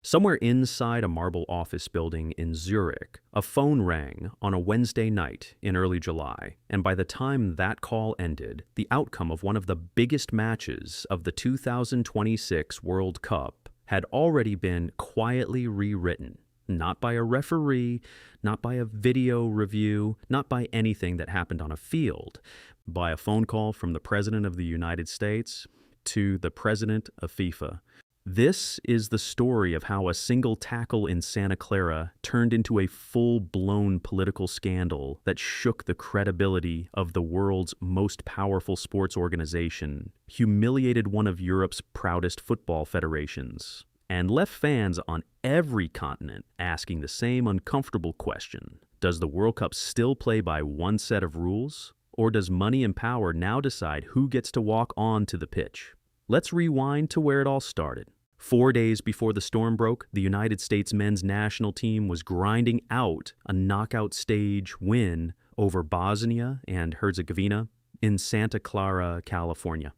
Somewhere inside a marble office building in Zurich, a phone rang on a Wednesday night in early July, and by the time that call ended, the outcome of one of the biggest matches of the 2026 World Cup had already been quietly rewritten. Not by a referee, not by a video review, not by anything that happened on a field, by a phone call from the President of the United States to the President of FIFA. This is the story of how a single tackle in Santa Clara turned into a full-blown political scandal that shook the credibility of the world's most powerful sports organization, humiliated one of Europe's proudest football federations, and left fans on every continent asking the same uncomfortable question. Does the World Cup still play by one set of rules? Or does money and power now decide who gets to walk onto the pitch? Let's rewind to where it all started. 4 days before the storm broke, the United States men's national team was grinding out a knockout stage win over Bosnia and Herzegovina in Santa Clara, California.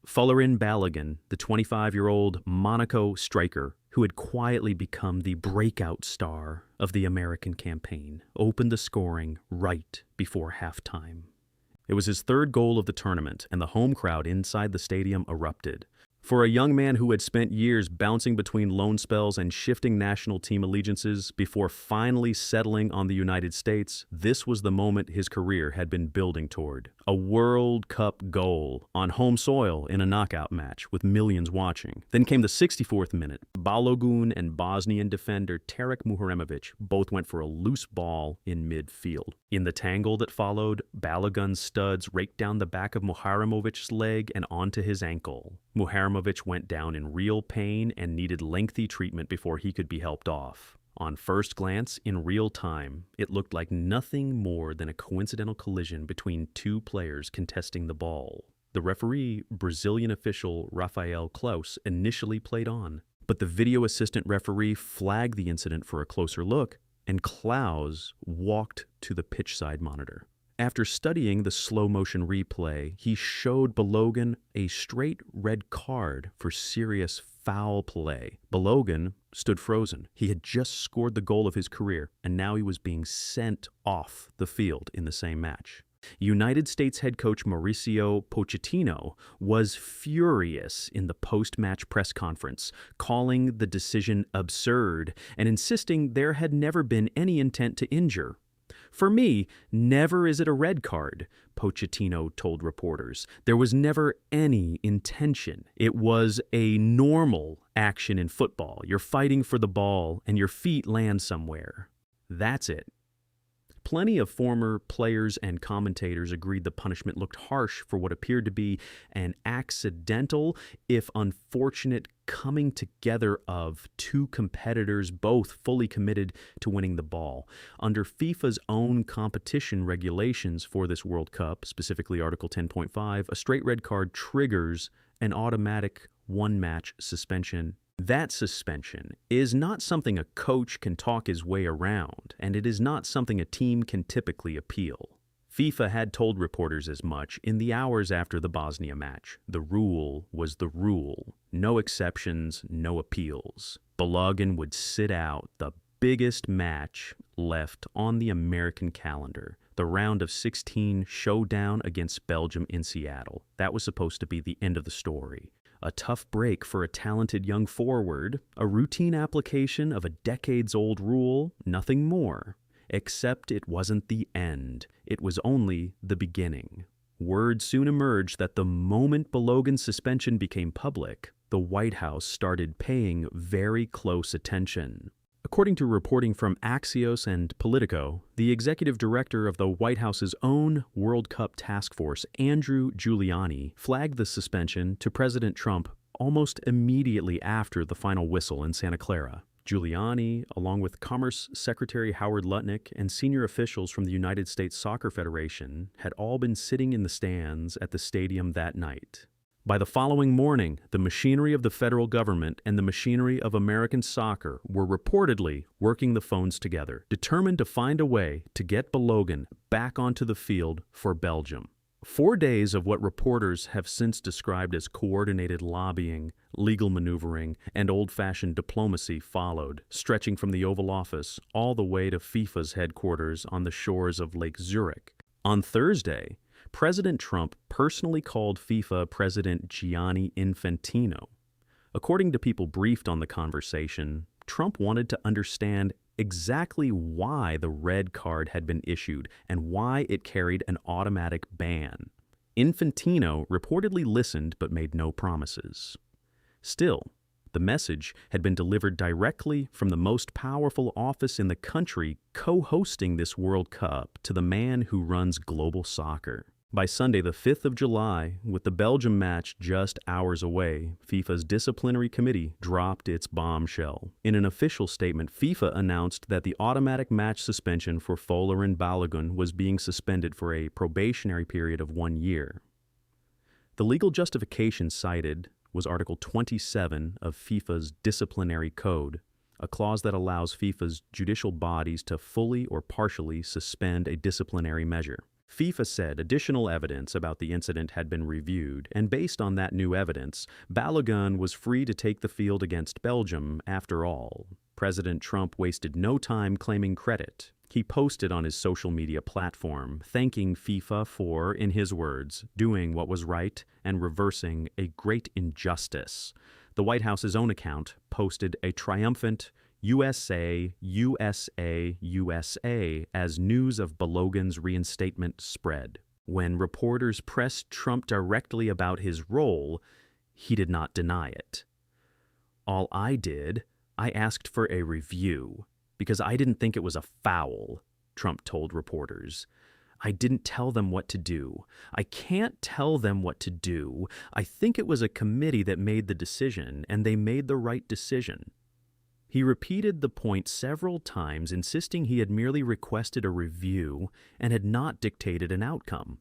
Folarin Balogun, the 25-year-old Monaco striker who had quietly become the breakout star of the American campaign, opened the scoring right before halftime. It was his third goal of the tournament, and the home crowd inside the stadium erupted. For a young man who had spent years bouncing between loan spells and shifting national team allegiances before finally settling on the United States, this was the moment his career had been building toward. A World Cup goal on home soil in a knockout match with millions watching. Then came the 64th minute. Balogun and Bosnian defender Tarik Muharemovic both went for a loose ball in midfield. In the tangle that followed, Balogun's studs raked down the back of Muharemovic's leg and onto his ankle. Muharemovic went down in real pain and needed lengthy treatment before he could be helped off. On first glance, in real time, it looked like nothing more than a coincidental collision between two players contesting the ball. The referee, Brazilian official Rafael Klaus, initially played on, but the video assistant referee flagged the incident for a closer look, and Klaus walked to the pitchside monitor. After studying the slow-motion replay, he showed Balogun a straight red card for serious foul play. Balogun stood frozen. He had just scored the goal of his career, and now he was being sent off the field in the same match. United States head coach Mauricio Pochettino was furious in the post-match press conference, calling the decision absurd and insisting there had never been any intent to injure. For me, never is it a red card, Pochettino told reporters. There was never any intention. It was a normal action in football. You're fighting for the ball and your feet land somewhere. That's it. Plenty of former players and commentators agreed the punishment looked harsh for what appeared to be an accidental, if unfortunate, coming together of two competitors both fully committed to winning the ball. Under FIFA's own competition regulations for this World Cup, specifically Article 10.5, a straight red card triggers an automatic one-match suspension. That suspension is not something a coach can talk his way around, and it is not something a team can typically appeal. FIFA had told reporters as much in the hours after the Bosnia match. The rule was the rule. No exceptions, no appeals. Balogun would sit out the biggest match left on the American calendar, the round of 16 showdown against Belgium in Seattle. That was supposed to be the end of the story. A tough break for a talented young forward, a routine application of a decades-old rule, nothing more. Except it wasn't the end. It was only the beginning. Word soon emerged that the moment Balogun's suspension became public, the White House started paying very close attention. According to reporting from Axios and Politico, the executive director of the White House's own World Cup task force, Andrew Giuliani, flagged the suspension to President Trump almost immediately after the final whistle in Santa Clara. Giuliani, along with Commerce Secretary Howard Lutnick and senior officials from the United States Soccer Federation, had all been sitting in the stands at the stadium that night. By the following morning, the machinery of the federal government and the machinery of American soccer were reportedly working the phones together, determined to find a way to get Balogun back onto the field for Belgium. 4 days of what reporters have since described as coordinated lobbying, legal maneuvering, and old-fashioned diplomacy followed, stretching from the Oval Office all the way to FIFA's headquarters on the shores of Lake Zurich. On Thursday, President Trump personally called FIFA President Gianni Infantino. According to people briefed on the conversation, Trump wanted to understand exactly why the red card had been issued and why it carried an automatic ban. Infantino reportedly listened but made no promises. Still, the message had been delivered directly from the most powerful office in the country co-hosting this World Cup to the man who runs global soccer. By Sunday, the 5th of July, with the Belgium match just hours away, FIFA's disciplinary committee dropped its bombshell. In an official statement, FIFA announced that the automatic match suspension for Folarin Balogun was being suspended for a probationary period of 1 year. The legal justification cited was Article 27 of FIFA's disciplinary code, a clause that allows FIFA's judicial bodies to fully or partially suspend a disciplinary measure. FIFA said additional evidence about the incident had been reviewed, and based on that new evidence, Balogun was free to take the field against Belgium after all. President Trump wasted no time claiming credit. He posted on his social media platform, thanking FIFA for, in his words, doing what was right and reversing a great injustice. The White House's own account posted a triumphant USA, USA, USA as news of Balogun's reinstatement spread. When reporters pressed Trump directly about his role, he did not deny it. All I did, I asked for a review, because I didn't think it was a foul, Trump told reporters. I didn't tell them what to do. I can't tell them what to do. I think it was a committee that made the decision, and they made the right decision. He repeated the point several times, insisting he had merely requested a review and had not dictated an outcome.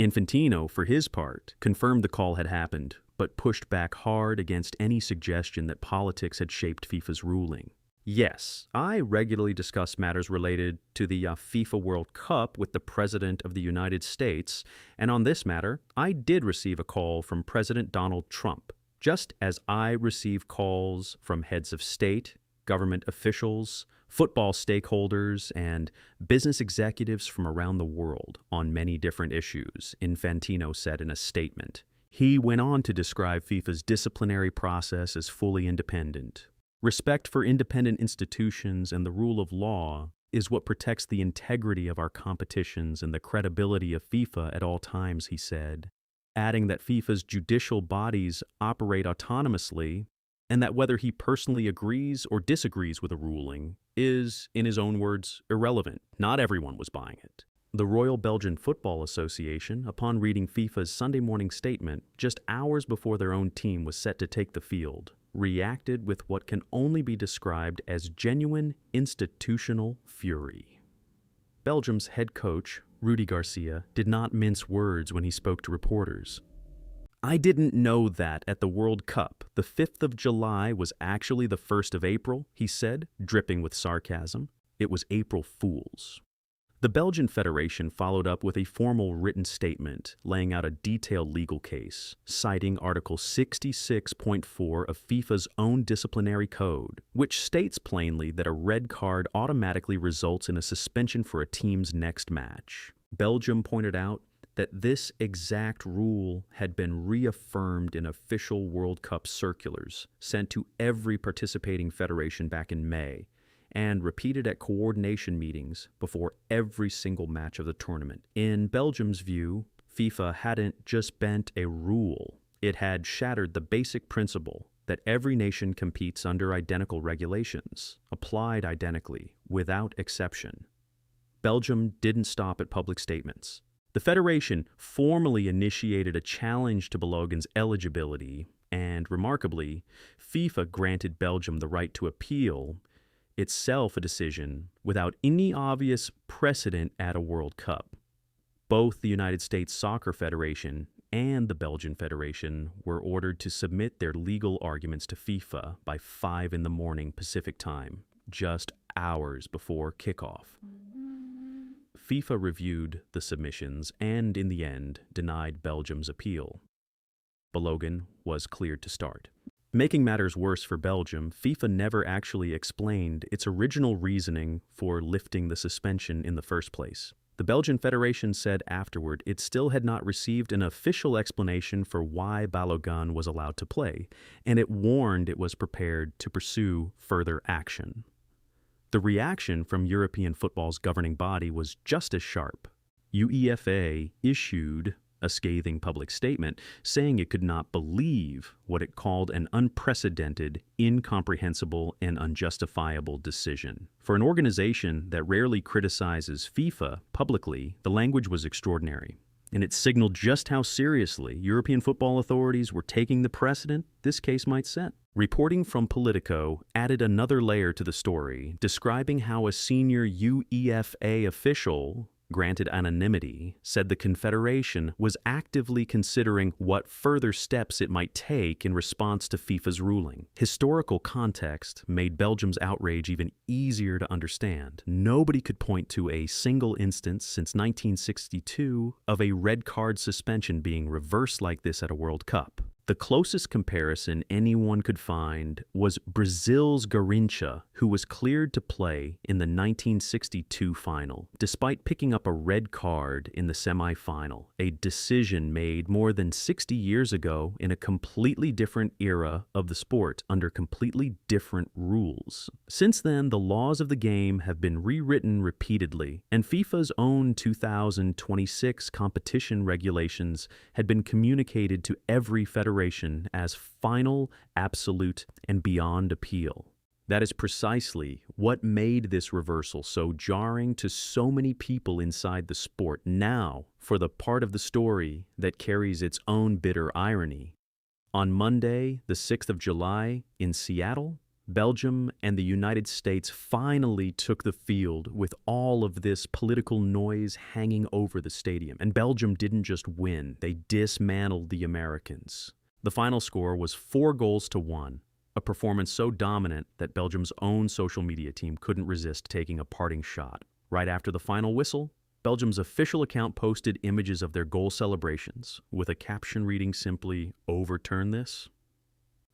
Infantino, for his part, confirmed the call had happened, but pushed back hard against any suggestion that politics had shaped FIFA's ruling. Yes, I regularly discuss matters related to the FIFA World Cup with the President of the United States, and on this matter, I did receive a call from President Donald Trump, just as I receive calls from heads of state, government officials, football stakeholders, and business executives from around the world on many different issues, Infantino said in a statement. He went on to describe FIFA's disciplinary process as fully independent. Respect for independent institutions and the rule of law is what protects the integrity of our competitions and the credibility of FIFA at all times, he said, adding that FIFA's judicial bodies operate autonomously and that whether he personally agrees or disagrees with a ruling is, in his own words, irrelevant. Not everyone was buying it. The Royal Belgian Football Association, upon reading FIFA's Sunday morning statement just hours before their own team was set to take the field, reacted with what can only be described as genuine institutional fury. Belgium's head coach, Rudy Garcia, did not mince words when he spoke to reporters. I didn't know that at the World Cup, the 5th of July was actually the 1st of April, he said, dripping with sarcasm. It was April Fool's. The Belgian Federation followed up with a formal written statement laying out a detailed legal case, citing Article 66.4 of FIFA's own disciplinary code, which states plainly that a red card automatically results in a suspension for a team's next match. Belgium pointed out that this exact rule had been reaffirmed in official World Cup circulars sent to every participating federation back in May, and repeated at coordination meetings before every single match of the tournament. In Belgium's view, FIFA hadn't just bent a rule, it had shattered the basic principle that every nation competes under identical regulations, applied identically, without exception. Belgium didn't stop at public statements. The federation formally initiated a challenge to Balogun's eligibility, and remarkably, FIFA granted Belgium the right to appeal itself a decision without any obvious precedent at a World Cup. Both the United States Soccer Federation and the Belgian Federation were ordered to submit their legal arguments to FIFA by 5 a.m. Pacific time, just hours before kickoff. FIFA reviewed the submissions and, in the end, denied Belgium's appeal. Balogun was cleared to start. Making matters worse for Belgium, FIFA never actually explained its original reasoning for lifting the suspension in the first place. The Belgian Federation said afterward it still had not received an official explanation for why Balogun was allowed to play, and it warned it was prepared to pursue further action. The reaction from European football's governing body was just as sharp. UEFA issued a scathing public statement saying it could not believe what it called an unprecedented, incomprehensible, and unjustifiable decision. For an organization that rarely criticizes FIFA publicly, the language was extraordinary, and it signaled just how seriously European football authorities were taking the precedent this case might set. Reporting from Politico added another layer to the story, describing how a senior UEFA official, granted anonymity, said the Confederation was actively considering what further steps it might take in response to FIFA's ruling. Historical context made Belgium's outrage even easier to understand. Nobody could point to a single instance since 1962 of a red card suspension being reversed like this at a World Cup. The closest comparison anyone could find was Brazil's Garrincha, who was cleared to play in the 1962 final, despite picking up a red card in the semi-final, a decision made more than 60 years ago in a completely different era of the sport under completely different rules. Since then, the laws of the game have been rewritten repeatedly, and FIFA's own 2026 competition regulations had been communicated to every federation as final, absolute, and beyond appeal. That is precisely what made this reversal so jarring to so many people inside the sport. Now, for the part of the story that carries its own bitter irony. On Monday, the 6th of July, in Seattle, Belgium and the United States finally took the field with all of this political noise hanging over the stadium. And Belgium didn't just win, they dismantled the Americans. The final score was 4-1, a performance so dominant that Belgium's own social media team couldn't resist taking a parting shot. Right after the final whistle, Belgium's official account posted images of their goal celebrations, with a caption reading simply, "Overturn this."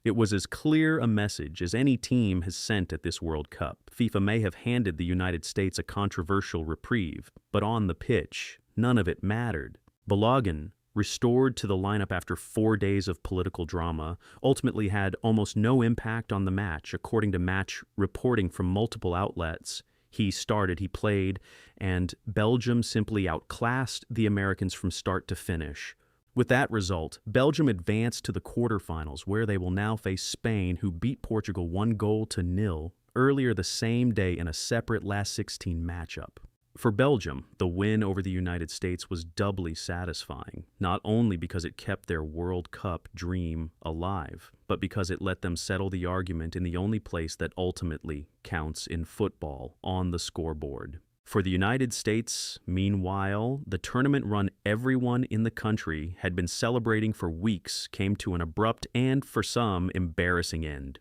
It was as clear a message as any team has sent at this World Cup. FIFA may have handed the United States a controversial reprieve, but on the pitch, none of it mattered. Balogun, restored to the lineup after 4 days of political drama, ultimately had almost no impact on the match, according to match reporting from multiple outlets. He started, he played, and Belgium simply outclassed the Americans from start to finish. With that result, Belgium advanced to the quarterfinals, where they will now face Spain, who beat Portugal 1-0 earlier the same day in a separate last 16 matchup. For Belgium, the win over the United States was doubly satisfying, not only because it kept their World Cup dream alive, but because it let them settle the argument in the only place that ultimately counts in football, on the scoreboard. For the United States, meanwhile, the tournament run everyone in the country had been celebrating for weeks came to an abrupt and, for some, embarrassing end,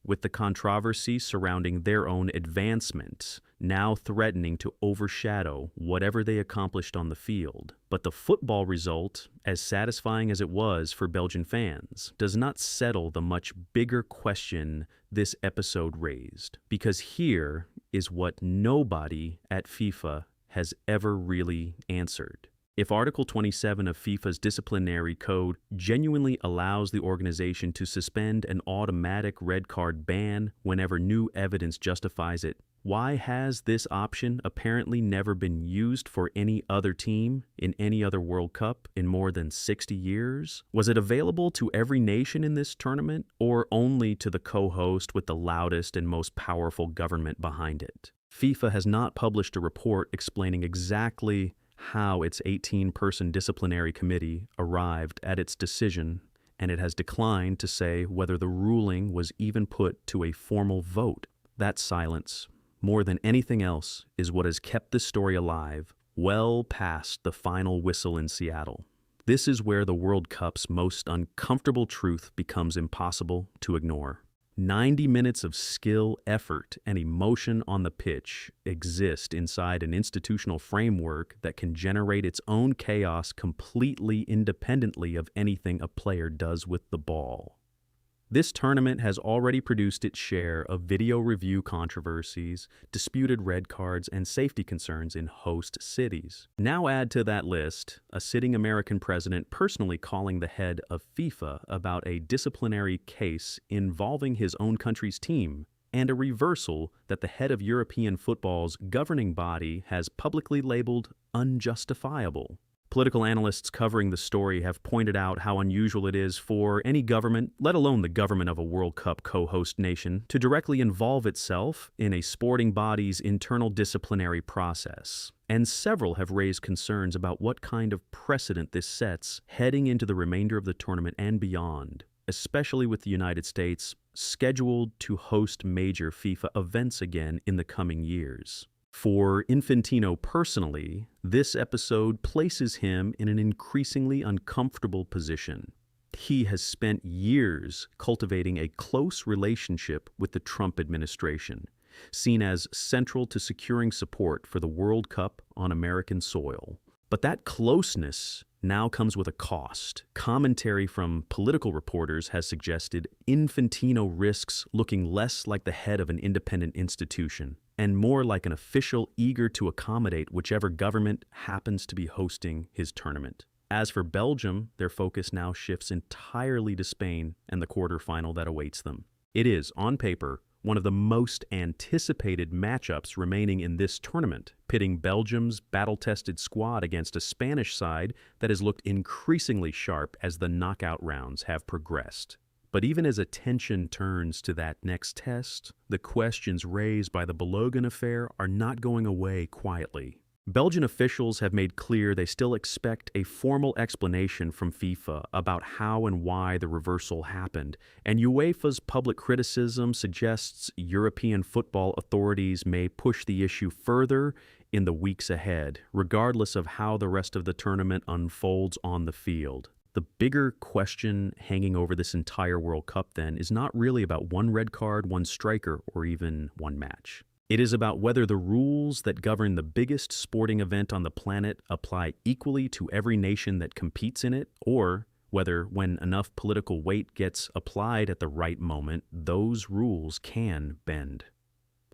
with the controversy surrounding their own advancement now threatening to overshadow whatever they accomplished on the field. But the football result, as satisfying as it was for Belgian fans, does not settle the much bigger question this episode raised, because here is what nobody at FIFA has ever really answered. If Article 27 of FIFA's disciplinary code genuinely allows the organization to suspend an automatic red card ban whenever new evidence justifies it, why has this option apparently never been used for any other team in any other World Cup in more than 60 years? Was it available to every nation in this tournament, or only to the co-host with the loudest and most powerful government behind it? FIFA has not published a report explaining exactly how its 18-person disciplinary committee arrived at its decision, and it has declined to say whether the ruling was even put to a formal vote. That silence, more than anything else, is what has kept this story alive well past the final whistle in Seattle. This is where the World Cup's most uncomfortable truth becomes impossible to ignore. 90 minutes of skill, effort, and emotion on the pitch exist inside an institutional framework that can generate its own chaos completely independently of anything a player does with the ball. This tournament has already produced its share of video review controversies, disputed red cards, and safety concerns in host cities. Now add to that list a sitting American president personally calling the head of FIFA about a disciplinary case involving his own country's team, and a reversal that the head of European football's governing body has publicly labeled unjustifiable. Political analysts covering the story have pointed out how unusual it is for any government, let alone the government of a World Cup co-host nation, to directly involve itself in a sporting body's internal disciplinary process. And several have raised concerns about what kind of precedent this sets heading into the remainder of the tournament and beyond, especially with the United States scheduled to host major FIFA events again in the coming years. For Infantino personally, this episode places him in an increasingly uncomfortable position. He has spent years cultivating a close relationship with the Trump administration, seen as central to securing support for the World Cup on American soil. But that closeness now comes with a cost. Commentary from political reporters has suggested Infantino risks looking less like the head of an independent institution and more like an official eager to accommodate whichever government happens to be hosting his tournament. As for Belgium, their focus now shifts entirely to Spain and the quarterfinal that awaits them. It is, on paper, one of the most anticipated matchups remaining in this tournament, pitting Belgium's battle-tested squad against a Spanish side that has looked increasingly sharp as the knockout rounds have progressed. But even as attention turns to that next test, the questions raised by the Balogun affair are not going away quietly. Belgian officials have made clear they still expect a formal explanation from FIFA about how and why the reversal happened, and UEFA's public criticism suggests European football authorities may push the issue further in the weeks ahead, regardless of how the rest of the tournament unfolds on the field. The bigger question hanging over this entire World Cup, then, is not really about one red card, one striker, or even one match. It is about whether the rules that govern the biggest sporting event on the planet apply equally to every nation that competes in it, or whether, when enough political weight gets applied at the right moment, those rules can bend.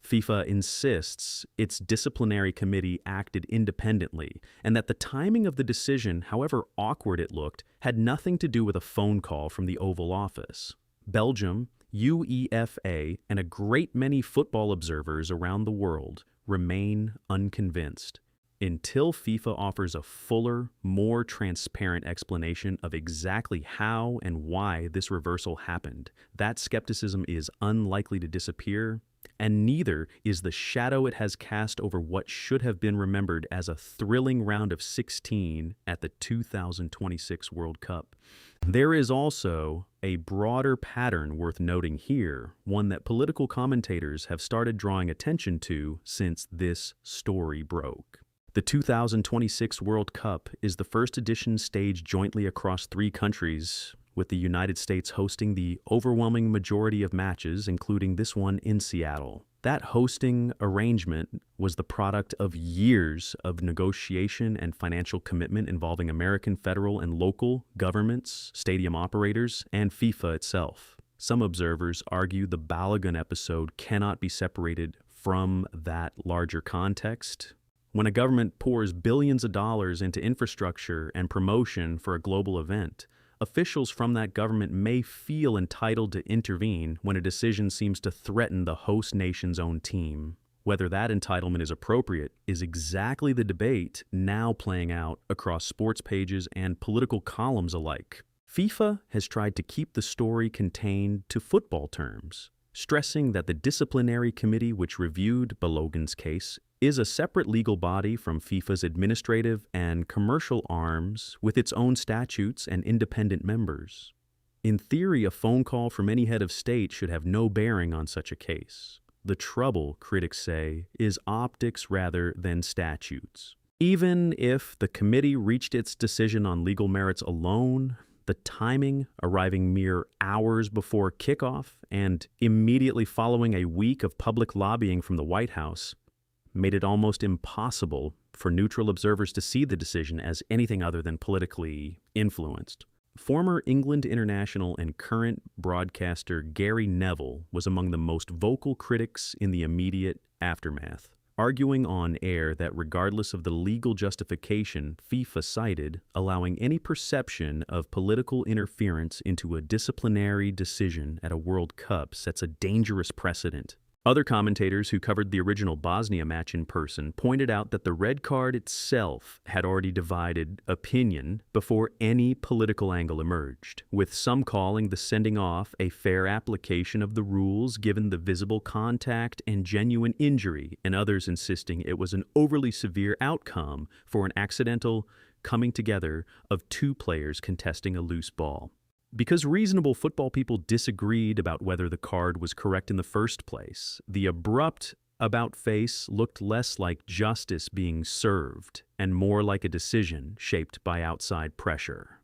FIFA insists its disciplinary committee acted independently, and that the timing of the decision, however awkward it looked, had nothing to do with a phone call from the Oval Office. Belgium, UEFA, and a great many football observers around the world remain unconvinced until FIFA offers a fuller, more transparent explanation of exactly how and why this reversal happened. That skepticism is unlikely to disappear, and neither is the shadow it has cast over what should have been remembered as a thrilling round of 16 at the 2026 World Cup. There is also a broader pattern worth noting here, one that political commentators have started drawing attention to since this story broke. The 2026 World Cup is the first edition staged jointly across 3 countries, with the United States hosting the overwhelming majority of matches, including this one in Seattle. That hosting arrangement was the product of years of negotiation and financial commitment involving American federal and local governments, stadium operators, and FIFA itself. Some observers argue the Balogun episode cannot be separated from that larger context. When a government pours billions of dollars into infrastructure and promotion for a global event, officials from that government may feel entitled to intervene when a decision seems to threaten the host nation's own team. Whether that entitlement is appropriate is exactly the debate now playing out across sports pages and political columns alike. FIFA has tried to keep the story contained to football terms, stressing that the disciplinary committee which reviewed Balogun's case is a separate legal body from FIFA's administrative and commercial arms with its own statutes and independent members. In theory, a phone call from any head of state should have no bearing on such a case. The trouble, critics say, is optics rather than statutes. Even if the committee reached its decision on legal merits alone, The timing, arriving mere hours before kickoff and immediately following a week of public lobbying from the White House, made it almost impossible for neutral observers to see the decision as anything other than politically influenced. Former England international and current broadcaster Gary Neville was among the most vocal critics in the immediate aftermath, arguing on air that regardless of the legal justification FIFA cited, allowing any perception of political interference into a disciplinary decision at a World Cup sets a dangerous precedent. Other commentators who covered the original Bosnia match in person pointed out that the red card itself had already divided opinion before any political angle emerged, with some calling the sending off a fair application of the rules given the visible contact and genuine injury, and others insisting it was an overly severe outcome for an accidental coming together of two players contesting a loose ball. Because reasonable football people disagreed about whether the card was correct in the first place, the abrupt about-face looked less like justice being served and more like a decision shaped by outside pressure.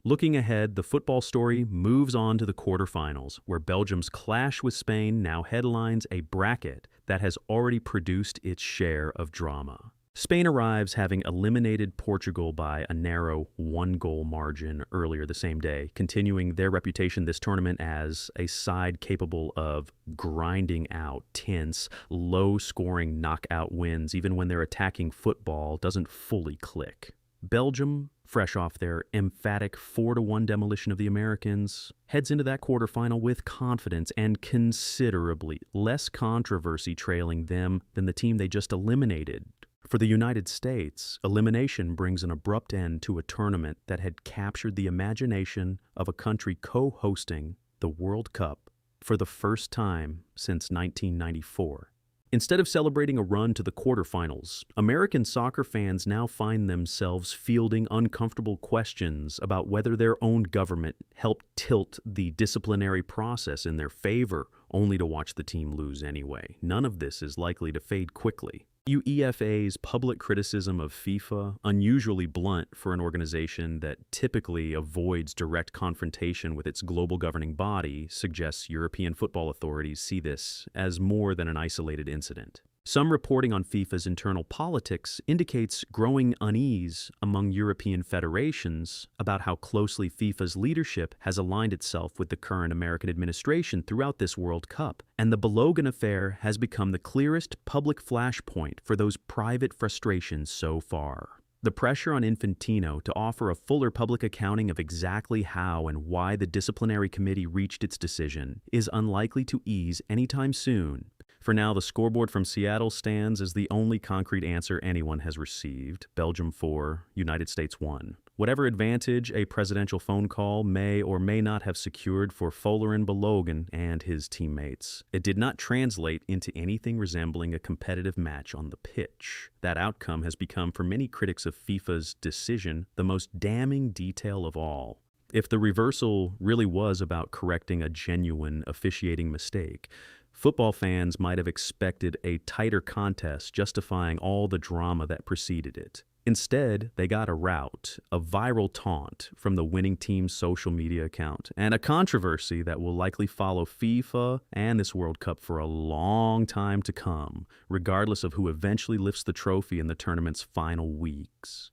Looking ahead, the football story moves on to the quarterfinals, where Belgium's clash with Spain now headlines a bracket that has already produced its share of drama. Spain arrives having eliminated Portugal by a narrow one-goal margin earlier the same day, continuing their reputation this tournament as a side capable of grinding out tense, low-scoring knockout wins even when their attacking football doesn't fully click. Belgium, fresh off their emphatic 4-1 demolition of the Americans, heads into that quarterfinal with confidence and considerably less controversy trailing them than the team they just eliminated. For the United States, elimination brings an abrupt end to a tournament that had captured the imagination of a country co-hosting the World Cup for the first time since 1994. Instead of celebrating a run to the quarterfinals, American soccer fans now find themselves fielding uncomfortable questions about whether their own government helped tilt the disciplinary process in their favor, only to watch the team lose anyway. None of this is likely to fade quickly. UEFA's public criticism of FIFA, unusually blunt for an organization that typically avoids direct confrontation with its global governing body, suggests European football authorities see this as more than an isolated incident. Some reporting on FIFA's internal politics indicates growing unease among European federations about how closely FIFA's leadership has aligned itself with the current American administration throughout this World Cup, and the Balogun affair has become the clearest public flashpoint for those private frustrations so far. The pressure on Infantino to offer a fuller public accounting of exactly how and why the disciplinary committee reached its decision is unlikely to ease anytime soon. For now, the scoreboard from Seattle stands as the only concrete answer anyone has received. Belgium 4, United States 1. Whatever advantage a presidential phone call may or may not have secured for Folarin Balogun and his teammates, it did not translate into anything resembling a competitive match on the pitch. That outcome has become, for many critics of FIFA's decision, the most damning detail of all. If the reversal really was about correcting a genuine officiating mistake, football fans might have expected a tighter contest justifying all the drama that preceded it. Instead, they got a rout, a viral taunt from the winning team's social media account, and a controversy that will likely follow FIFA and this World Cup for a long time to come, regardless of who eventually lifts the trophy in the tournament's final weeks.